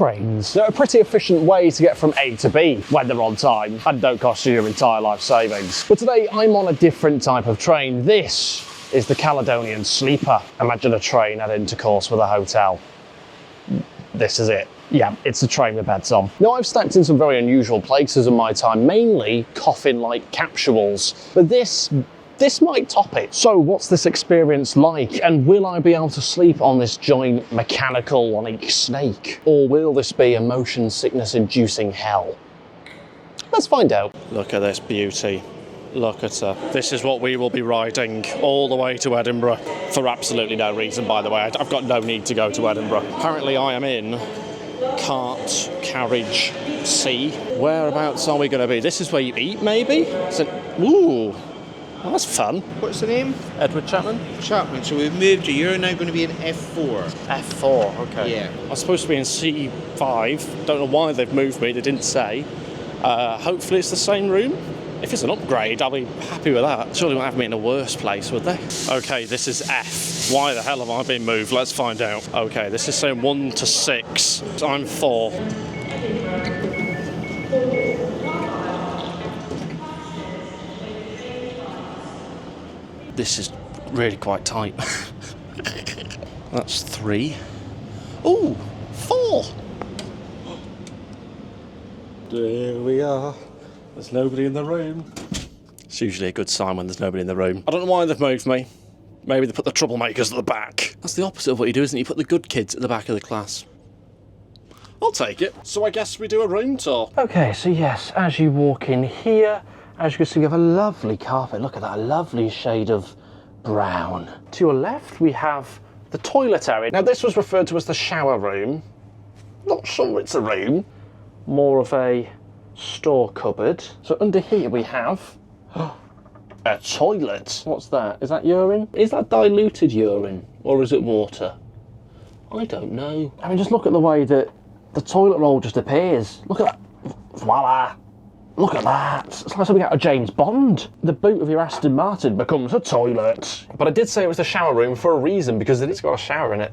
trains. They're a pretty efficient way to get from A to B when they're on time and don't cost you your entire life savings. But today I'm on a different type of train. This is the Caledonian Sleeper. Imagine a train at intercourse with a hotel. This is it. Yeah, it's the train with beds on. Now, I've stepped in some very unusual places in my time, mainly coffin-like capsules, but this might top it. So what's this experience like? And will I be able to sleep on this giant mechanical like snake? Or will this be a motion sickness inducing hell? Let's find out. Look at this beauty. Look at her. This is what we will be riding all the way to Edinburgh. For absolutely no reason, by the way. I've got no need to go to Edinburgh. Apparently I am in cart carriage C. Whereabouts are we going to be? This is where you eat, maybe? Ooh, well, that's fun. What's the name? Edward Chapman. Chapman. So we've moved you. You're now going to be in F4. F4, okay. Yeah. I was supposed to be in C5. Don't know why they've moved me. They didn't say. Hopefully it's the same room. If it's an upgrade, I'll be happy with that. Surely won't have me in a worse place, would they? Okay, this is F. Why the hell have I been moved? Let's find out. Okay, this is saying 1 to 6. So I'm 4. This is really quite tight. That's 3. Ooh, 4. There we are. There's nobody in the room. It's usually a good sign when there's nobody in the room. I don't know why they've moved me. Maybe they put the troublemakers at the back. That's the opposite of what you do, isn't it? You put the good kids at the back of the class. I'll take it. So I guess we do a room tour. Okay, so yes, as you walk in here, as you can see, we have a lovely carpet. Look at that, a lovely shade of brown. To your left, we have the toilet area. Now, this was referred to as the shower room. Not sure it's a room. More of a store cupboard. So under here we have a toilet. What's that? Is that urine? Is that diluted urine or is it water? I don't know. I mean, just look at the way that the toilet roll just appears. Look at that. Voila. Look at that. It's like something out of James Bond. The boot of your Aston Martin becomes a toilet. But I did say it was the shower room for a reason, because it's got a shower in it.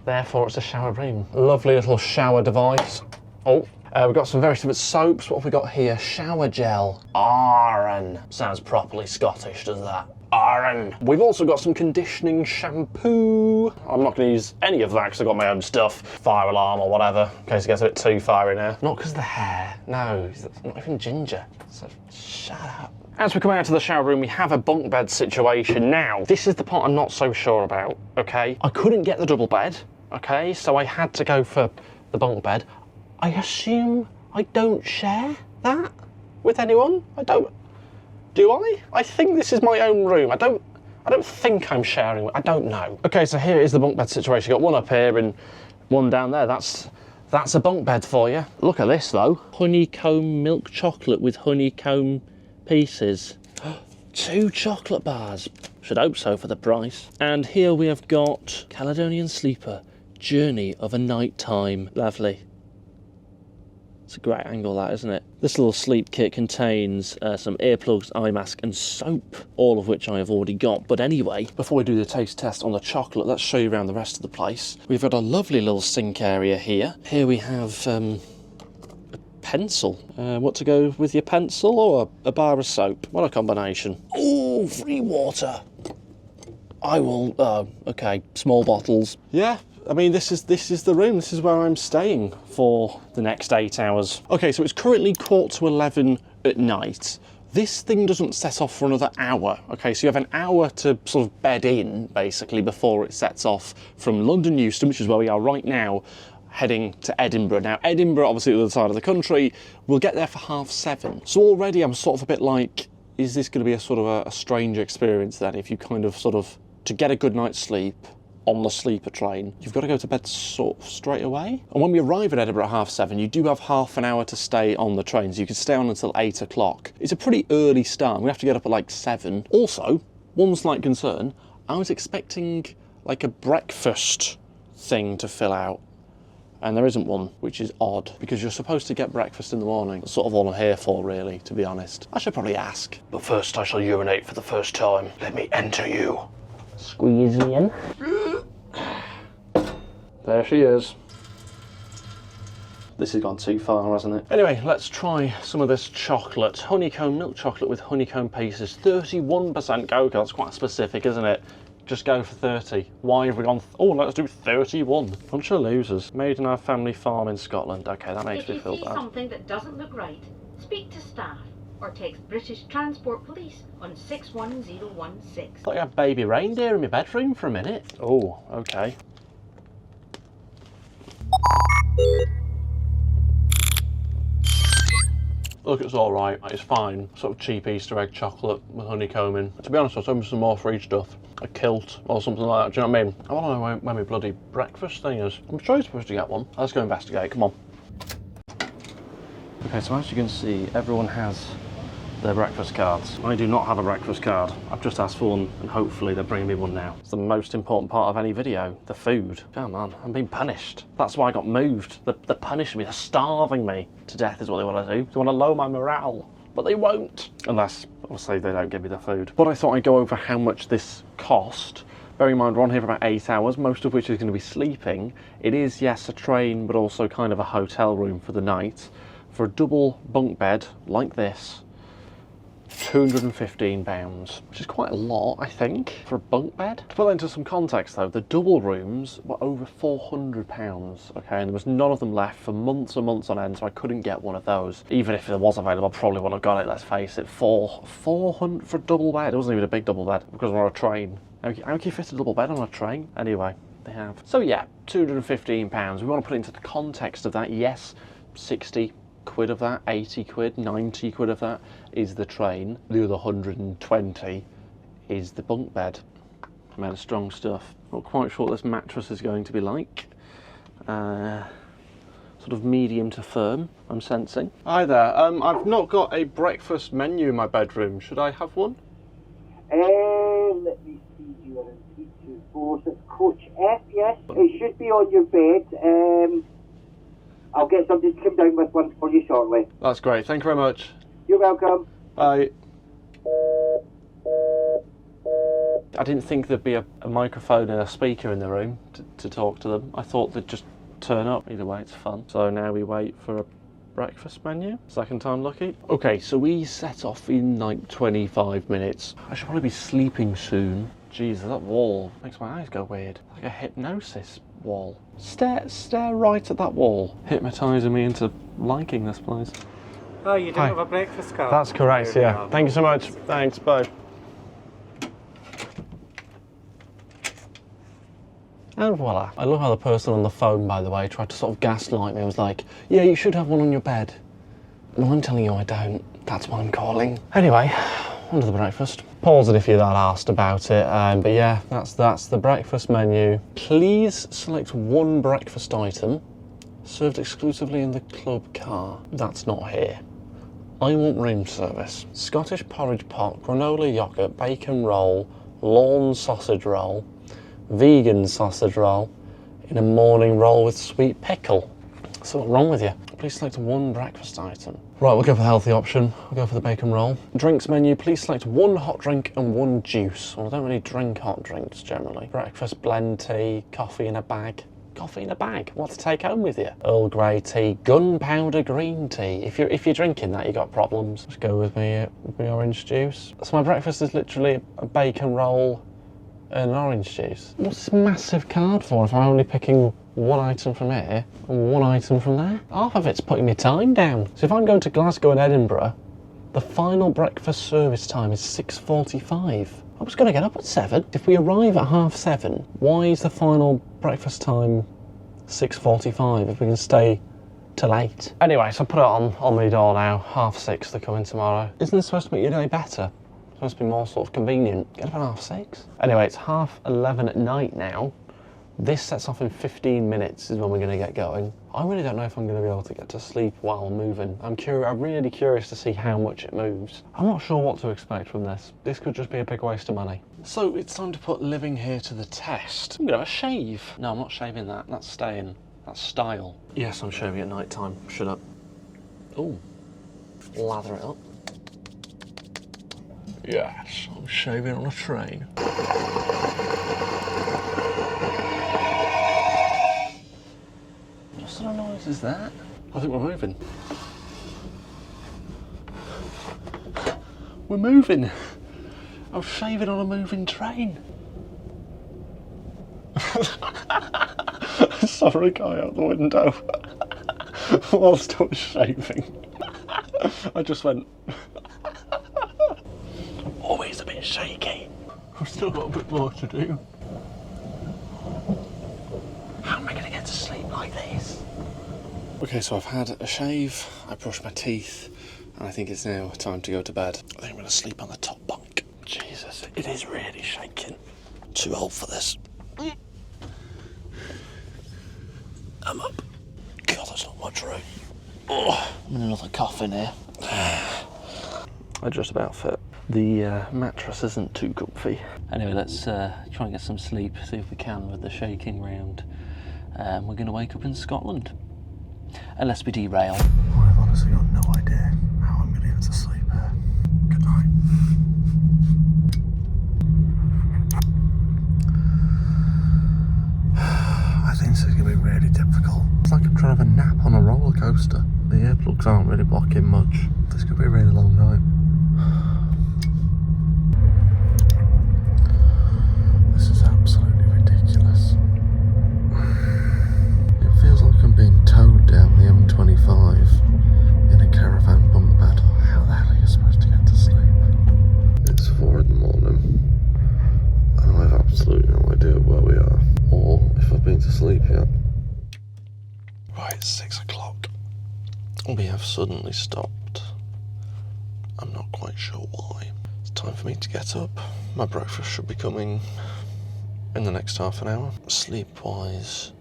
Therefore, it's a shower room. Lovely little shower device. Oh. We've got some very different soaps. What have we got here? Shower gel. Arran. Sounds properly Scottish, does that? Arran. We've also got some conditioning shampoo. I'm not going to use any of that because I've got my own stuff. Fire alarm or whatever, in case it gets a bit too far in here. Not because of the hair. No, it's not even ginger. So shut up. As we come out of the shower room, we have a bunk bed situation. Now, this is the part I'm not so sure about, okay? I couldn't get the double bed, okay? So I had to go for the bunk bed. I assume I don't share that with anyone. I don't. Do I? I think this is my own room. I don't think I'm sharing. I don't know. Okay, so here is the bunk bed situation. Got one up here and one down there. That's a bunk bed for you. Look at this though. Honeycomb milk chocolate with honeycomb pieces. 2 chocolate bars. Should hope so for the price. And here we have got Caledonian Sleeper, Journey of a Night Time. Lovely. It's a great angle, that, isn't it? This little sleep kit contains some earplugs, eye mask and soap, all of which I have already got. But anyway, before we do the taste test on the chocolate, let's show you around the rest of the place. We've got a lovely little sink area here. Here we have a pencil. What to go with your pencil, or a bar of soap? What a combination. Ooh, free water. I will, okay, small bottles. Yeah. I mean, this is the room. This is where I'm staying for the next 8 hours. Okay, so it's currently 11:15 at night. This thing doesn't set off for another hour. Okay, so you have an hour to sort of bed in, basically, before it sets off from London Euston, which is where we are right now, heading to Edinburgh. Now, Edinburgh, obviously the other side of the country, we'll get there for 7:30. So already I'm sort of a bit like, is this going to be a sort of a strange experience then, if you kind of sort of, to get a good night's sleep on the sleeper train, you've got to go to bed sort of straight away. And when we arrive at Edinburgh at 7:30, you do have half an hour to stay on the train, so you can stay on until 8 o'clock. It's a pretty early start. We have to get up at like 7. Also, one slight concern, I was expecting like a breakfast thing to fill out, and there isn't one, which is odd, because you're supposed to get breakfast in the morning. That's sort of all I'm here for, really, to be honest. I should probably ask. But first I shall urinate for the first time. Let me enter you. Squeeze me in. There she is. This has gone too far, hasn't it? Anyway, let's try some of this chocolate. Honeycomb milk chocolate with honeycomb pieces. 31% cocoa. That's quite specific, isn't it? Just go for 30. Why have we gone? Oh, let's do 31. Bunch of losers. Made in our family farm in Scotland. Okay, that makes me feel bad. If you see something that doesn't look right, speak to staff or text British Transport Police on 61016. I thought you had baby reindeer in my bedroom for a minute. Oh, okay. Look, it's all right. It's fine. Sort of cheap Easter egg chocolate with honeycomb in. To be honest, I was hoping for some more free stuff. A kilt or something like that. Do you know what I mean? I want to know where my bloody breakfast thing is. I'm sure you're supposed to get one. Let's go investigate. Come on. Okay, so as you can see, everyone has their breakfast cards. I do not have a breakfast card. I've just asked for one and hopefully they're bringing me one now. It's the most important part of any video, the food. Oh man, I'm being punished. That's why I got moved. They're punishing me, they're starving me to death is what they want to do. They want to lower my morale, but they won't. Unless, obviously, they don't give me the food. But I thought I'd go over how much this cost. Bear in mind, we're on here for about 8 hours, most of which is going to be sleeping. It is, yes, a train, but also kind of a hotel room for the night. For a double bunk bed like this, £215, which is quite a lot, I think, for a bunk bed. To put that into some context though, the double rooms were over £400, okay, and there was none of them left for months and months on end, so I couldn't get one of those. Even if it was available, I probably would have got it, let's face it. 400 for a double bed. It wasn't even a big double bed, because we're on a train. How can you fit a double bed on a train? Anyway, they have. So yeah, £215. We want to put it into the context of that. Yes, 60 quid of that, 80 quid, 90 quid of that is the train. The other 120 is the bunk bed. Made of strong stuff. Not quite sure what this mattress is going to be like. Sort of medium to firm, I'm sensing. Hi there, I've not got a breakfast menu in my bedroom. Should I have one? Let me see, you are in 324, so it's coach F, yes. It should be on your bed. I'll get somebody to come down with one for you shortly. That's great, thank you very much. You're welcome. Bye. I didn't think there'd be a microphone and a speaker in the room to talk to them. I thought they'd just turn up. Either way, it's fun. So now we wait for a breakfast menu. Second time lucky. Okay, so we set off in like 25 minutes. I should probably be sleeping soon. Jesus, that wall makes my eyes go weird. Like a hypnosis wall. Stare right at that wall. Hypnotising me into liking this place. Oh, you don't have a breakfast card? That's correct, yeah. Thank you so much. Thanks, bye. And voila. I love how the person on the phone, by the way, tried to sort of gaslight me. I was like, yeah, you should have one on your bed. And I'm telling you I don't. That's why I'm calling. Anyway, on to the breakfast. Pause it if you're that asked about it. But yeah, that's the breakfast menu. Please select one breakfast item served exclusively in the club car. That's not here. I want room service. Scottish porridge pot, granola yoghurt, bacon roll, lawn sausage roll, vegan sausage roll, in a morning roll with sweet pickle. So what's wrong with you? Please select one breakfast item. Right, we'll go for the healthy option. We'll go for the bacon roll. Drinks menu, please select one hot drink and one juice. Well, I don't really drink hot drinks generally. Breakfast blend tea, coffee in a bag. Coffee in a bag? What to take home with you? Earl Grey tea, gunpowder green tea. If you're drinking that, you got problems. Let's go with me orange juice. So my breakfast is literally a bacon roll and an orange juice. What's this massive card for if I'm only picking one item from here and one item from there? Half of it's putting my time down. So if I'm going to Glasgow and Edinburgh, the final breakfast service time is 6:45. I was going to get up at 7. If we arrive at 7:30, why is the final breakfast time 6:45 if we can stay till 8? Anyway, so I put it on my door now. 6:30, they're coming tomorrow. Isn't this supposed to make your day better? It's supposed to be more sort of convenient. Get up at 6:30. Anyway, it's 11:30 at night now. This sets off in 15 minutes is when we're going to get going. I really don't know if I'm going to be able to get to sleep while moving. I'm really curious to see how much it moves. I'm not sure what to expect from this. This could just be a big waste of money. So it's time to put living here to the test. I'm going to have a shave. No, I'm not shaving that. That's staying. That's style. Yes, I'm shaving at night time. Shut up. Ooh. Lather it up. Yes, I'm shaving on a train. What sort of noise is that? I think we're moving. We're moving. I was shaving on a moving train. I saw a guy out the window whilst I was shaving. I just went. Always a bit shaky. I've still got a bit more to do. How am I going to get to sleep like this? Okay, so I've had a shave, I brushed my teeth, and I think it's now time to go to bed. I think I'm going to sleep on the top bunk. Jesus, it is really shaking. Too old for this. I'm up. God, that's not much room. Oh, I'm in another coffin here. I just about fit. The mattress isn't too comfy. Anyway, let's try and get some sleep, see if we can with the shaking round. We're going to wake up in Scotland. Unless we derail. I've honestly got no idea how I'm going to get to sleep here. Good night. I think this is going to be really difficult. It's like I'm trying to have a nap on a roller coaster. The earplugs aren't really blocking much. This could be a really long night. This is absolutely ridiculous. It feels like I'm being towed down the M25 in a caravan bunk bed. How the hell are you supposed to get to sleep? It's 4 in the morning and I have absolutely no idea where we are or if I've been to sleep yet. Right, it's 6 o'clock. We have suddenly stopped. I'm not quite sure why. It's time for me to get up. My breakfast should be coming in the next half an hour. Sleep-wise,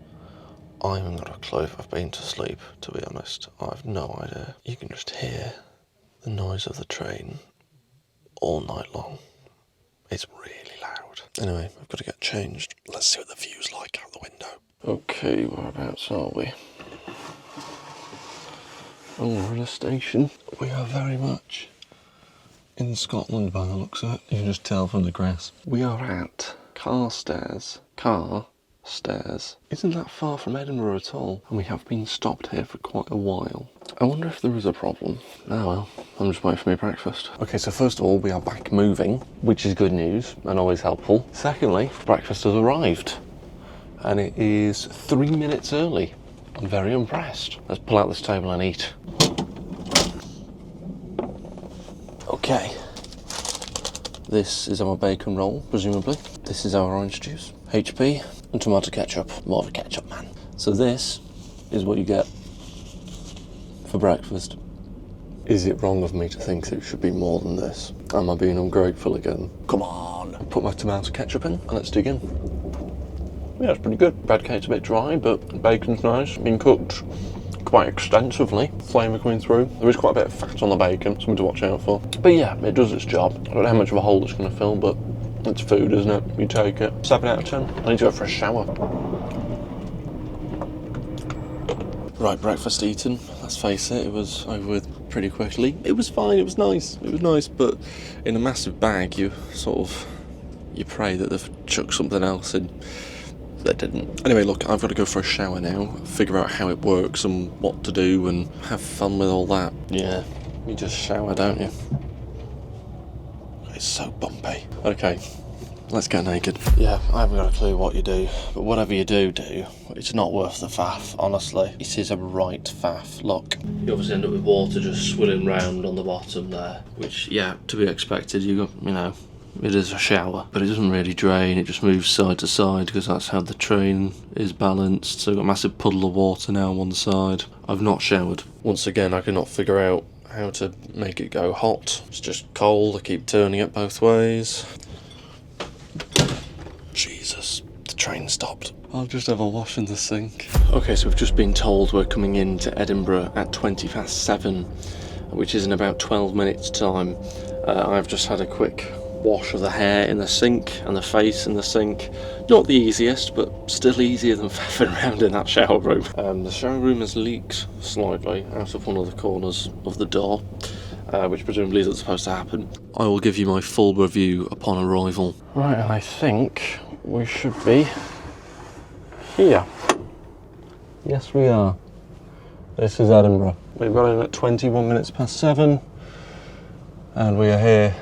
I haven't got a clue if I've been to sleep, to be honest. I have no idea. You can just hear the noise of the train all night long. It's really loud. Anyway, I've got to get changed. Let's see what the view's like out the window. Okay, whereabouts are we? Oh, we're in a station. We are very much in Scotland by the looks of it. You can just tell from the grass. We are at Carstairs. Carstairs. Isn't that far from Edinburgh at all? And we have been stopped here for quite a while. I wonder if there is a problem. Oh well, I'm just waiting for my breakfast. Okay, so first of all, we are back moving, which is good news and always helpful. Secondly, breakfast has arrived and it is 3 minutes early. I'm very impressed. Let's pull out this table and eat. Okay. This is our bacon roll, presumably. This is our orange juice, HP, and tomato ketchup. More of a ketchup man. So this is what you get for breakfast. Is it wrong of me to think it should be more than this? Am I being ungrateful again? Come on. Put my tomato ketchup in and let's dig in. Yeah, it's pretty good. Bread cake's a bit dry, but bacon's nice. Been cooked quite extensively. Flavour coming through. There is quite a bit of fat on the bacon, something to watch out for. But yeah, it does its job. I don't know how much of a hole it's going to fill, but it's food, isn't it? You take it. 7 out of 10. I need to go for a shower. Right, breakfast eaten. Let's face it, it was over with pretty quickly. It was fine, it was nice. It was nice, but in a massive bag, you pray that they've chucked something else in. They didn't. Anyway, look, I've got to go for a shower now, figure out how it works and what to do and have fun with all that. Yeah, you just shower, don't you? It's so bumpy. Okay, let's get naked. Yeah, I haven't got a clue what you do, but whatever you do, it's not worth the faff, honestly. It is a right faff, look. You obviously end up with water just swirling round on the bottom there, which, yeah, to be expected. It is a shower, but it doesn't really drain, it just moves side to side because that's how the train is balanced. So I've got a massive puddle of water now on one side. I've not showered. Once again, I cannot figure out how to make it go hot. It's just cold, I keep turning it both ways. Jesus, the train stopped. I'll just have a wash in the sink. Okay, so we've just been told we're coming into Edinburgh at 7:20, which is in about 12 minutes time. I've just had a quick wash of the hair in the sink and the face in the sink. Not the easiest, but still easier than faffing around in that shower room. The shower room has leaked slightly out of one of the corners of the door, which presumably isn't supposed to happen. I will give you my full review upon arrival. Right, and I think we should be here. Yes, we are. This is Edinburgh. We've got in at 21 minutes past 7 and we are here.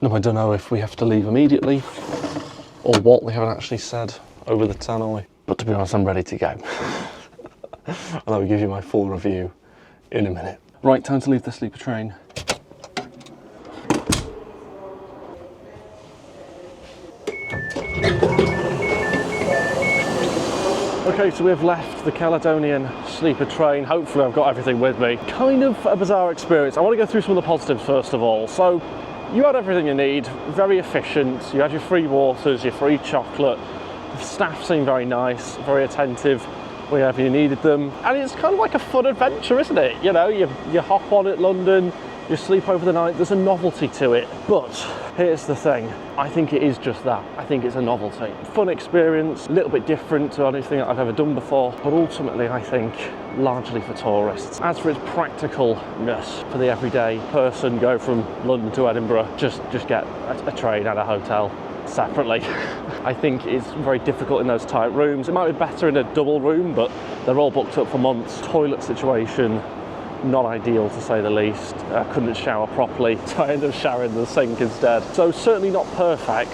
No, I don't know if we have to leave immediately or what. They haven't actually said over the tannoy. But to be honest, I'm ready to go. And I will give you my full review in a minute. Right, time to leave the sleeper train. Okay, so we've left the Caledonian sleeper train. Hopefully I've got everything with me. Kind of a bizarre experience. I want to go through some of the positives first of all. So you had everything you need, very efficient. You had your free waters, your free chocolate. The staff seemed very nice, very attentive whenever you needed them. And it's kind of like a fun adventure, isn't it? You know, you hop on at London, you sleep over the night, there's a novelty to it. But here's the thing, I think it is just that. I think it's a novelty. Fun experience, a little bit different to anything that I've ever done before, but ultimately I think largely for tourists. As for its practicalness for the everyday person, go from London to Edinburgh, just get a train and a hotel separately. I think it's very difficult in those tight rooms. It might be better in a double room, but they're all booked up for months. Toilet situation, not ideal to say the least. I couldn't shower properly, so I ended up showering in the sink instead. So certainly not perfect,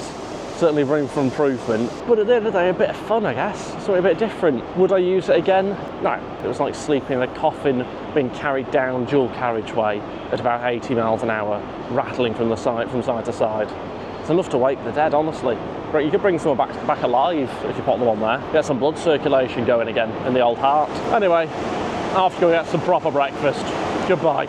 certainly room for improvement, but at the end of the day, a bit of fun, I guess. Something a bit different. Would I use it again? No. It was like sleeping in a coffin, being carried down dual carriageway at about 80 miles an hour, rattling from side to side. It's enough to wake the dead, honestly. You could bring someone back alive if you put them on there. Get some blood circulation going again in the old heart. Anyway, off to go get some proper breakfast. Goodbye.